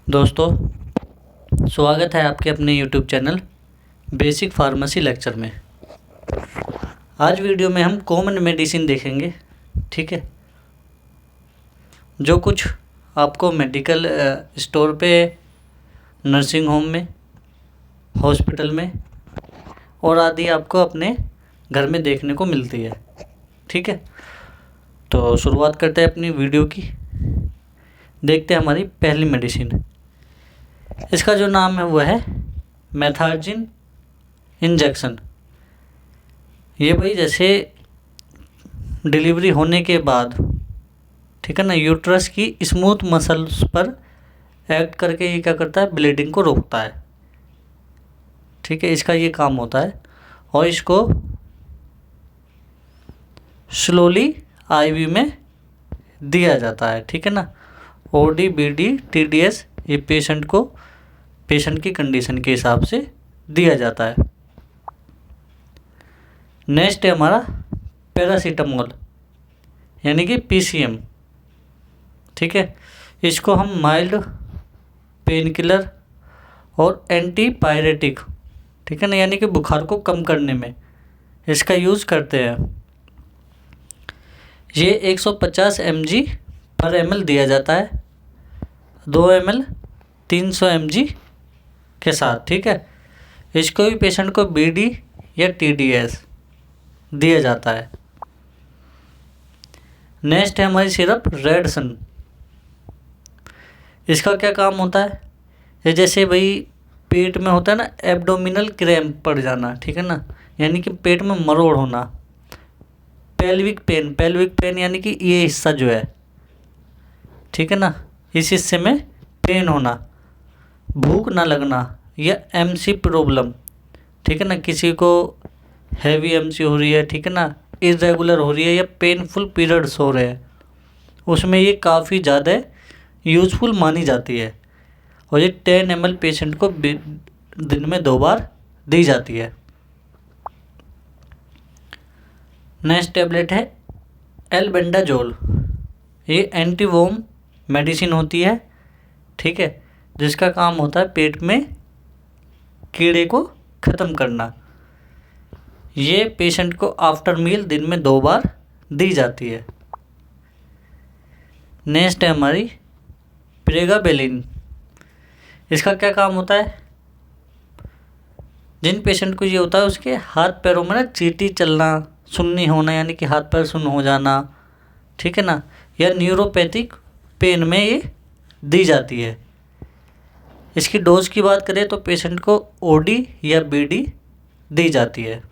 दोस्तों, स्वागत है आपके अपने YouTube channel basic pharmacy lecture में। आज वीडियो में हम कॉमन मेडिसिन देखेंगे। ठीक है, जो कुछ आपको मेडिकल स्टोर पे, नर्सिंग होम में, हॉस्पिटल में और आदि आपको अपने घर में देखने को मिलती है। ठीक है, तो शुरुआत करते हैं अपनी वीडियो की। देखते हैं हमारी पहली मेडिसिन। इसका जो नाम है वह है मेथार्जिन इंजेक्शन। ये भाई जैसे डिलीवरी होने के बाद, ठीक है ना, यूट्रस की स्मूथ मसल्स पर एक्ट करके ये क्या करता है, ब्लीडिंग को रोकता है। ठीक है, इसका ये काम होता है और इसको स्लोली आईवी में दिया जाता है। ठीक है ना, ओडी बीडी टीडीएस ये पेशेंट की कंडीशन के हिसाब से दिया जाता है। नेक्स्ट है हमारा पैरासीटामोल यानी कि पीसीएम। ठीक है, इसको हम माइल्ड पेन किलर और एंटीपायरेटिक, ठीक है ना, यानी कि बुखार को कम करने में इसका यूज़ करते हैं। ये 150 mg पर ml दिया जाता है, 2 ml 300 mg के साथ। ठीक है, इसको भी पेशेंट को बीडी या टीडीएस दिया जाता है। नेक्स्ट है हमारी सिरप रेड सन। इसका क्या काम होता है, ये जैसे भाई पेट में होता है ना एब्डोमिनल क्रैम्प पड़ जाना, ठीक है ना, यानी कि पेट में मरोड़ होना, पेल्विक पेन यानी कि ये हिस्सा जो है, ठीक है ना, इस हिस्से में पेन होना, भूख ना लगना या एमसी प्रॉब्लम, ठीक है ना, किसी को हैवी एमसी हो रही है, ठीक है ना, इरेगुलर हो रही है या पेनफुल पीरियड्स हो रहे हैं, उसमें ये काफ़ी ज़्यादा यूज़फुल मानी जाती है। और ये 10 ml पेशेंट को दिन में 2 बार दी जाती है। नेक्स्ट टैबलेट है एल्बेंडाजोल। ये एंटीवोम मेडिसिन होती है, ठीक है, जिसका काम होता है पेट में कीड़े को ख़त्म करना। ये पेशेंट को आफ्टर मील दिन में 2 बार दी जाती है। नेक्स्ट है हमारी प्रेगाबेलिन। इसका क्या काम होता है, जिन पेशेंट को ये होता है उसके हाथ पैरों में ना चींटी चलना, सुन्नी होना यानी कि हाथ पैर सुन्न हो जाना, ठीक है ना, या न्यूरोपैथिक पेन में ये दी जाती है। इसकी डोज की बात करें तो पेशेंट को ओडी या बीडी दी जाती है।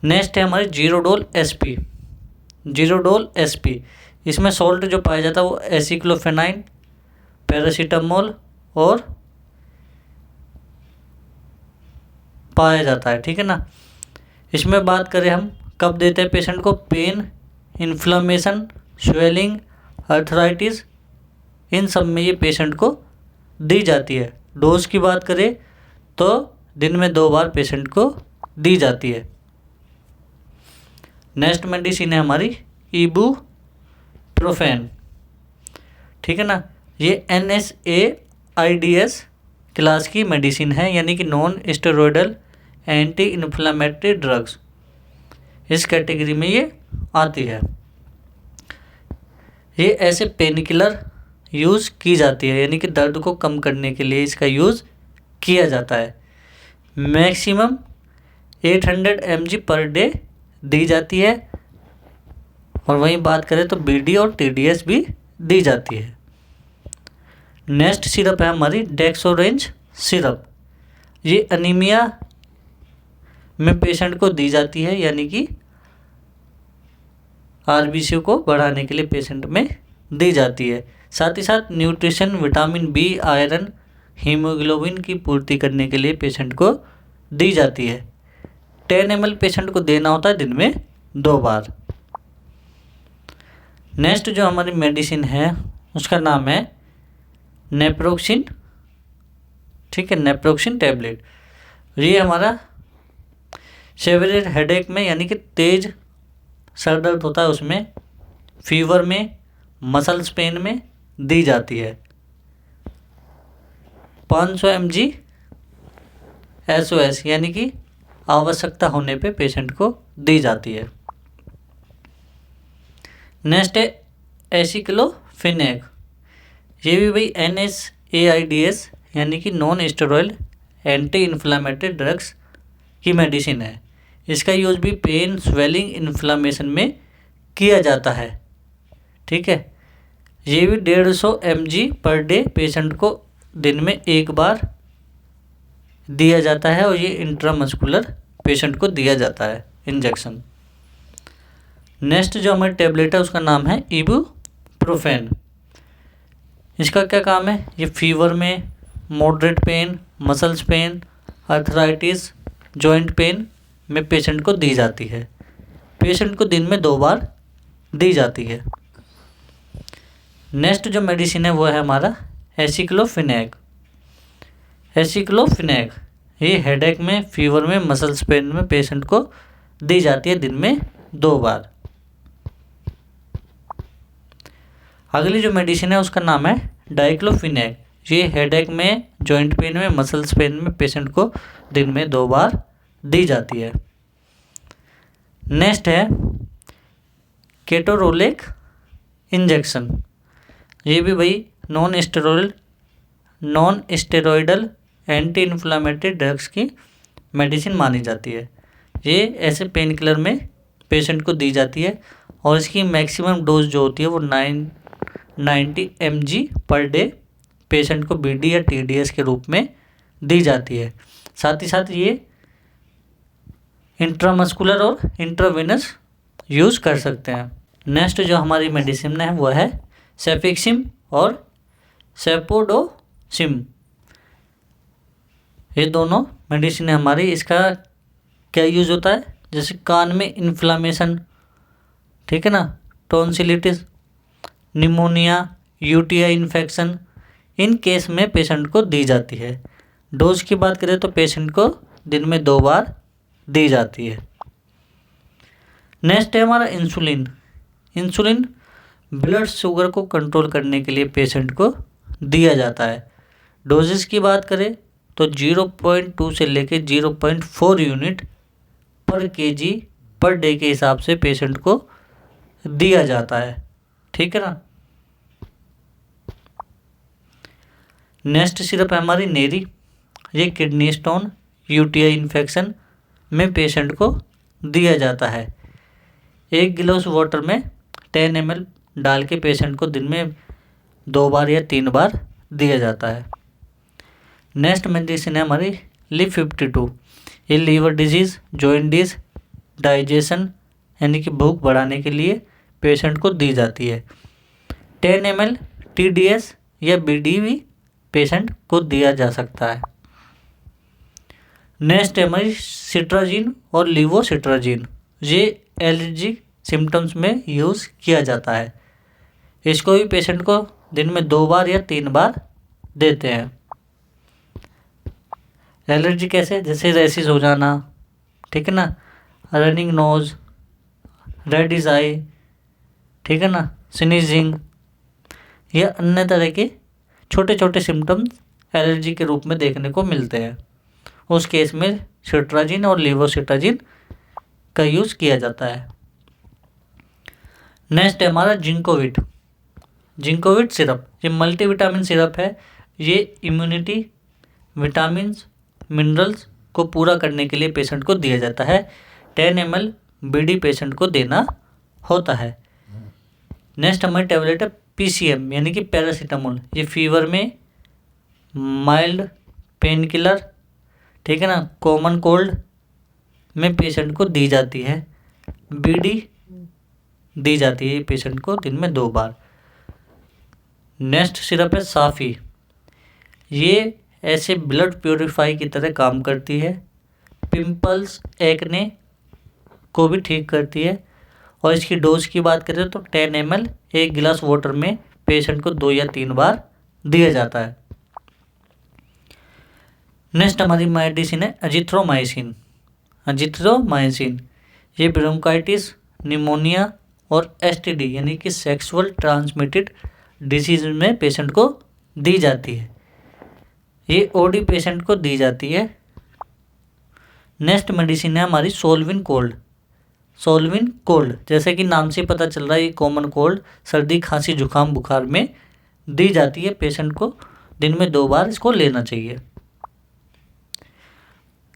नेक्स्ट है हमारी जीरोडोल एसपी। इसमें सॉल्ट जो पाया जाता है वो एसिक्लोफेनाइन, पैरासीटामोल और पाया जाता है। ठीक है ना, इसमें बात करें हम कब देते हैं पेशेंट को, पेन, इन्फ्लामेशन, स्वेलिंग, आर्थराइटिस, इन सब में ये पेशेंट को दी जाती है। डोज की बात करें तो दिन में 2 बार पेशेंट को दी जाती है। नेक्स्ट मेडिसिन है हमारी इबुप्रोफेन। ठीक है ना, ये NSAIDs क्लास की मेडिसिन है, यानी कि non steroidal anti inflammatory drugs, इस कैटेगरी में ये आती है। ये ऐसे पेन किलर यूज़ की जाती है, यानी कि दर्द को कम करने के लिए इसका यूज़ किया जाता है। मैक्सिमम 800 mg पर डे दी जाती है। और वहीं बात करें तो बीडी और टीडीएस भी दी जाती है। नेक्स्ट सिरप है हमारी डेक्सोरेंज सिरप। ये अनीमिया में पेशेंट को दी जाती है, यानी कि आरबीसी को बढ़ाने के लिए पेशेंट में दी जाती है। साथ ही साथ nutrition, vitamin B, iron, haemoglobin की पूर्ति करने के लिए पेशेंट को दी जाती है। 10 ml पेशेंट को देना होता है दिन में 2 बार। नेक्स्ट जो हमारी मेडिसिन है उसका नाम है नेप्रोक्सिन। ठीक है, नेप्रोक्सिन टैबलेट। ये हमारा सेवियर हेडेक में, यानी कि तेज सर दर्द होता है उसमें, फीवर में, मसल्स पेन में दी जाती है। 500 mg SOS यानी कि आवश्यकता होने पे पेशेंट को दी जाती है। नेक्स्ट है एसिक्लोफिनेक। ये भी भाई NSAIDs यानी कि non steroid anti inflammatory drugs की मेडिसिन है। इसका यूज भी पेन, स्वेलिंग, इन्फ्लामेशन में किया जाता है। ठीक है, ये भी 150 mg पर डे पेशेंट को दिन में एक बार दिया जाता है और ये इंट्रामस्कुलर पेशेंट को दिया जाता है इंजेक्शन। नेक्स्ट जो हमारी टेबलेट है उसका नाम है इबुप्रोफेन। इसका क्या काम है? ये फीवर में, moderate pen, muscles pain, arthritis, joint pain में पेशेंट को दी जाती है। पेशेंट को दिन में 2 बार दी जाती है। नेक्स्ट जो मेडिसिन है वो है हमारा एसिक्लोफिनेक। एसिक्लोफिनेक ये हेडेक में, फीवर में, मसल्स पेन में पेशेंट को दी जाती है दिन में 2 बार। अगली जो मेडिसिन है उसका नाम है डाइक्लोफिनेक। ये हेडेक में, जॉइंट पेन में, मसल्स पेन में पेशेंट को दिन में 2 बार दी जाती है। नेक्स्ट है केटोरोलिक इंजेक्शन। ये भी भाई non steroidal anti inflammatory drugs की मेडिसिन मानी जाती है। ये ऐसे पेन किलर में पेशेंट को दी जाती है और इसकी मैक्सिमम डोज जो होती है वो 90 mg पर डे पेशेंट को BD या TDS के रूप में दी जाती है। साथ ही साथ ये इंट्रामस्कुलर और इंट्रावेनस यूज़ कर सकते हैं। नेक्स्ट जो हमारी मेडिसिन है वो है सेफिक्सिम और सेपोडोसिम। ये दोनों मेडिसिन है हमारी। इसका क्या यूज़ होता है? जैसे कान में इन्फ्लामेशन, ठीक है ना, tonsillitis, pneumonia, UTI infection, in case में पेशेंट को दी जाती है। डोज की बात करें तो पेशेंट को दिन में 2 बार दी जाती है। नेक्स्ट है हमारा इंसुलिन। इंसुलिन ब्लड शुगर को कंट्रोल करने के लिए पेशेंट को दिया जाता है। डोजेस की बात करें तो 0.2 से लेकर 0.4 यूनिट पर kg पर डे के हिसाब से पेशेंट को दिया जाता है। ठीक है ना। नेक्स्ट सिरप है हमारी नेरी। ये किडनी स्टोन, UTI इन्फेक्शन में पेशेंट को दिया जाता है। 1 गिलास वाटर में 10 ml डाल के पेशेंट को दिन में 2 बार या 3 बार दिया जाता है। नेक्स्ट मेडिसिन है हमारी LIV52। ये लीवर डिजीज़, जॉइंटिस, डाइजेशन यानी कि भूख बढ़ाने के लिए पेशेंट को दी जाती है। 10 ml TDS या BD भी पेशेंट को दिया जा सकता है। नेक्स्ट है हमारी सिट्राजिन और लीवोसिट्राजिन। ये एलर्जी सिम्टम्स में यूज़ किया जाता है। इसको भी पेशेंट को दिन में 2 बार या 3 बार देते हैं। एलर्जी कैसे? जैसे रेसिस हो जाना, ठीक है ना, रनिंग नोज, रेडिश आई, ठीक है ना, स्नीजिंग या अन्य तरह के छोटे छोटे सिम्टम्स एलर्जी के रूप में देखने को मिलते हैं। उस केस में सिट्राजिन और लीवोसिट्राजिन का यूज़ किया जाता है। नेक्स्ट है हमारा जिंकोविट। जिंकोविट सिरप ये मल्टीविटामिन सिरप है। ये इम्यूनिटी, विटामिन्स, मिनरल्स को पूरा करने के लिए पेशेंट को दिया जाता है। 10 ml BD पेशेंट को देना होता है। नेक्स्ट हमारी टेबलेट है PCM यानी कि पैरासीटामोल। ये फीवर में, माइल्ड पेन किलर, ठीक है ना, कॉमन कोल्ड में पेशेंट को दी जाती है। BD दी जाती है पेशेंट को दिन में 2 बार। नेक्स्ट सिरप है साफ़ी। ये ऐसे ब्लड प्योरीफाई की तरह काम करती है। पिंपल्स, एक्ने को भी ठीक करती है। और इसकी डोज की बात करें तो 10 ml 1 गिलास वाटर में पेशेंट को 2 या 3 बार दिया जाता है। नेक्स्ट हमारी मेडिसिन है अजिथ्रोमाइसिन। अजिथ्रोमाइसिन ये ब्रोंकाइटिस, निमोनिया और STD यानी कि सेक्सुअल ट्रांसमिटेड डिसीज में पेशेंट को दी जाती है। ये ओडी पेशेंट को दी जाती है। नेक्स्ट मेडिसिन है हमारी सोल्विन कोल्ड। सोल्विन कोल्ड जैसे कि नाम से पता चल रहा है, ये कॉमन कोल्ड, सर्दी खांसी जुकाम बुखार में दी जाती है। पेशेंट को दिन में 2 बार इसको लेना चाहिए।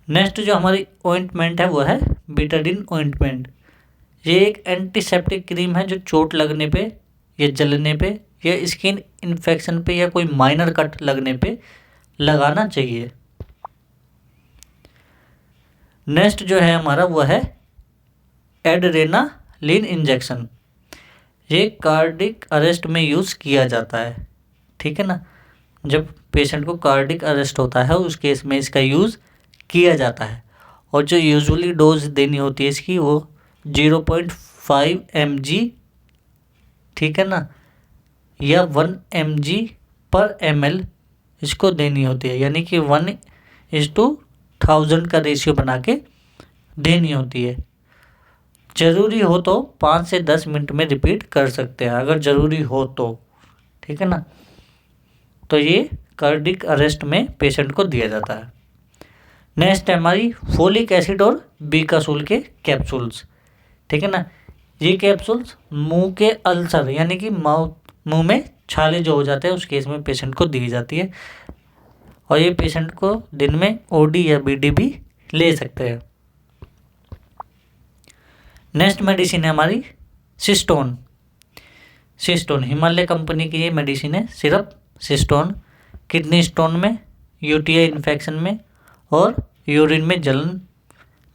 नेक्स्ट जो हमारी ऑइंटमेंट है वो है बीटाडीन ऑइंटमेंट। ये एक एंटीसेप्टिक क्रीम है जो चोट लगने पे या जलने पे या स्किन इन्फेक्शन पे या कोई माइनर कट लगने पे लगाना चाहिए। नेक्स्ट जो है हमारा वो है एड्रेनालिन इंजेक्शन। ये कार्डिक अरेस्ट में यूज़ किया जाता है, ठीक है ना। जब पेशेंट को कार्डिक अरेस्ट होता है उस केस में इसका यूज़ किया जाता है। और जो यूजुअली डोज देनी होती है इसकी वो 0.5 mg, ठीक है ना, या 1 mg/ml इसको देनी होती है, यानी कि 1:1000 का रेशियो बना के देनी होती है। ज़रूरी हो तो 5 से 10 मिनट में रिपीट कर सकते हैं, अगर ज़रूरी हो तो, ठीक है ना। तो ये कार्डिक अरेस्ट में पेशेंट को दिया जाता है। नेक्स्ट है हमारी फोलिक एसिड और बीकासूल के कैप्सूल्स, ठीक है ना। ये कैप्सूल्स मुंह के अल्सर यानी कि मुंह में छाले जो हो जाते हैं उस केस में पेशेंट को दी जाती है। और ये पेशेंट को दिन में ओडी या बीडी भी ले सकते हैं। नेक्स्ट मेडिसिन है हमारी सिस्टोन। सिस्टोन हिमालय कंपनी की ये मेडिसिन है। सिरप सिस्टोन किडनी स्टोन में, यूटीआई इन्फेक्शन में और यूरिन में जलन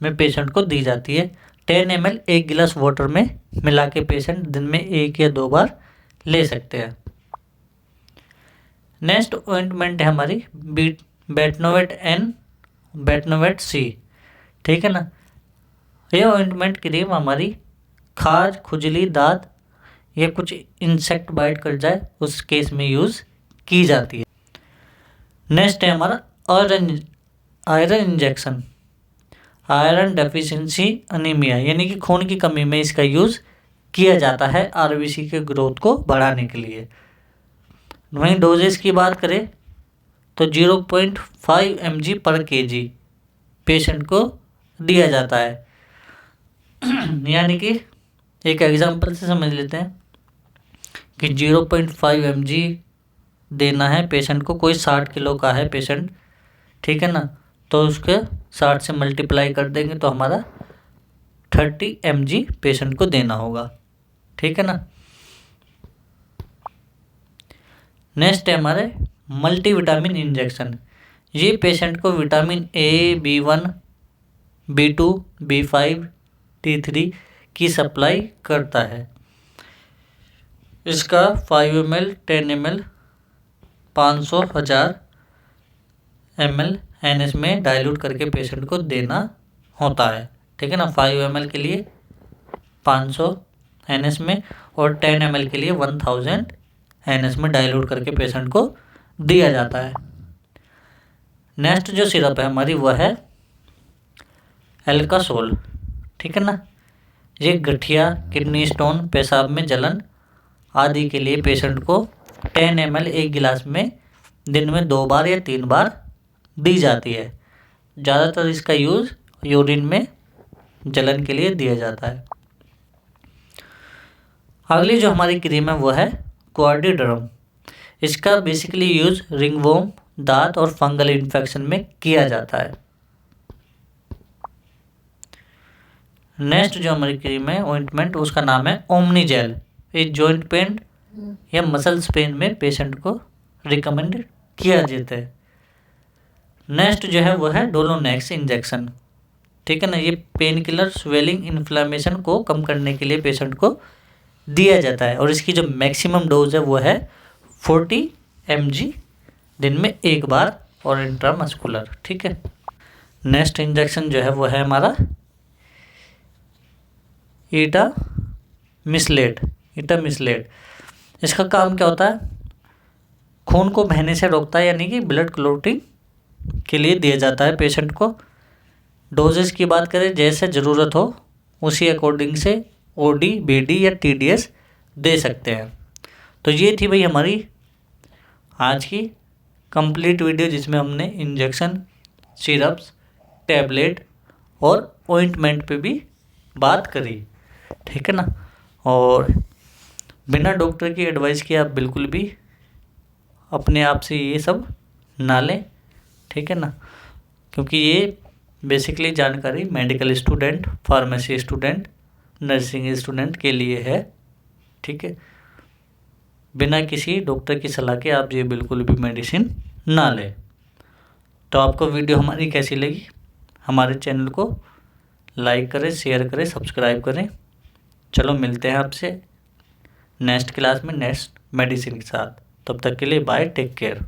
में पेशेंट को दी जाती है। 10 ml 1 गिलास वाटर में मिला के पेशेंट दिन में 1 या 2 बार ले सकते हैं। नेक्स्ट ऑइंटमेंट है हमारी बेटनोवेट एन, बेटनोवेट सी, ठीक है ना। यह ऑइंटमेंट क्रीम हमारी खाज, खुजली, दाद या कुछ इंसेक्ट बाइट कर जाए उस केस में यूज़ की जाती है। नेक्स्ट है हमारा iron injection. Iron deficiency anaemia यानी कि खून की कमी में इसका यूज़ किया जाता है आरबीसी के ग्रोथ को बढ़ाने के लिए। वहीं डोजेस की बात करें तो 0.5 mg/kg पेशेंट को दिया जाता है। यानी कि एक एग्जांपल से समझ लेते हैं कि 0.5 mg देना है पेशेंट को। कोई 60 किलो का है पेशेंट, ठीक है ना, तो उसके 60 से मल्टीप्लाई कर देंगे तो हमारा 30 mg पेशेंट को देना होगा, ठीक है ना। नेक्स्ट है हमारे मल्टीविटामिन इंजेक्शन। ये पेशेंट को vitamin A, B1, B2, B5, T3 की सप्लाई करता है। इसका 5 ml, 10 ml, 500, 1000 ml NS में डाइल्यूट करके पेशेंट को देना होता है, ठीक है ना। 5 ml के लिए 500 NS में और 10 ml के लिए 1000 NS में डाइल्यूट करके पेशेंट को दिया जाता है। नेक्स्ट जो सिरप है हमारी वह है एल्कासोल, ठीक है ना। ये गठिया, किडनी स्टोन, पेशाब में जलन आदि के लिए पेशेंट को 10 ml 1 गिलास में दिन में 2 बार या 3 बार दी जाती है। ज़्यादातर इसका यूज़ यूरिन में जलन के लिए दिया जाता है। अगली जो हमारी क्रीम है वो है क्वार्डिडर्म। इसका बेसिकली यूज़ रिंगवॉर्म, दांत और फंगल इन्फेक्शन में किया जाता है। नेक्स्ट जो हमारी क्रीम है ऑइंटमेंट उसका नाम है ओमनीजेल। ये जॉइंट पेन या मसल्स पेन में पेशेंट को रिकमेंड किया जाता है। नेक्स्ट जो है वो है डोलोनेक्स इंजेक्शन, ठीक है ना। ये पेन किलर, स्वेलिंग, इन्फ्लामेशन को कम करने के लिए पेशेंट को दिया जाता है और इसकी जो मैक्सिमम डोज है वो है 40 mg दिन में 1 बार और इंट्रामस्कुलर, ठीक है। नेक्स्ट इंजेक्शन जो है वो है हमारा इटामिसलेट। इसका काम क्या होता है? खून को बहने से रोकता है, यानी कि ब्लड क्लॉटिंग के लिए दिया जाता है पेशेंट को। डोजेस की बात करें जैसे ज़रूरत हो उसी अकॉर्डिंग से ओडी, बीडी या टीडीएस दे सकते हैं। तो ये थी भाई हमारी आज की कंप्लीट वीडियो जिसमें हमने इंजेक्शन, सिरप्स, टैबलेट और ऑइंटमेंट पे भी बात करी, ठीक है ना। और बिना डॉक्टर की एडवाइस के आप बिल्कुल भी अपने आप से ये सब ना लें, ठीक है ना, क्योंकि ये बेसिकली जानकारी medical student, pharmacy student, nursing student के लिए है, ठीक है। बिना किसी डॉक्टर की सलाह के आप ये बिल्कुल भी मेडिसिन ना लें। तो आपको वीडियो हमारी कैसी लगी? हमारे चैनल को लाइक करें, शेयर करें, सब्सक्राइब करें। चलो मिलते हैं आपसे नेक्स्ट क्लास में नेक्स्ट मेडिसिन के साथ। तब तक के लिए बाय, टेक केयर।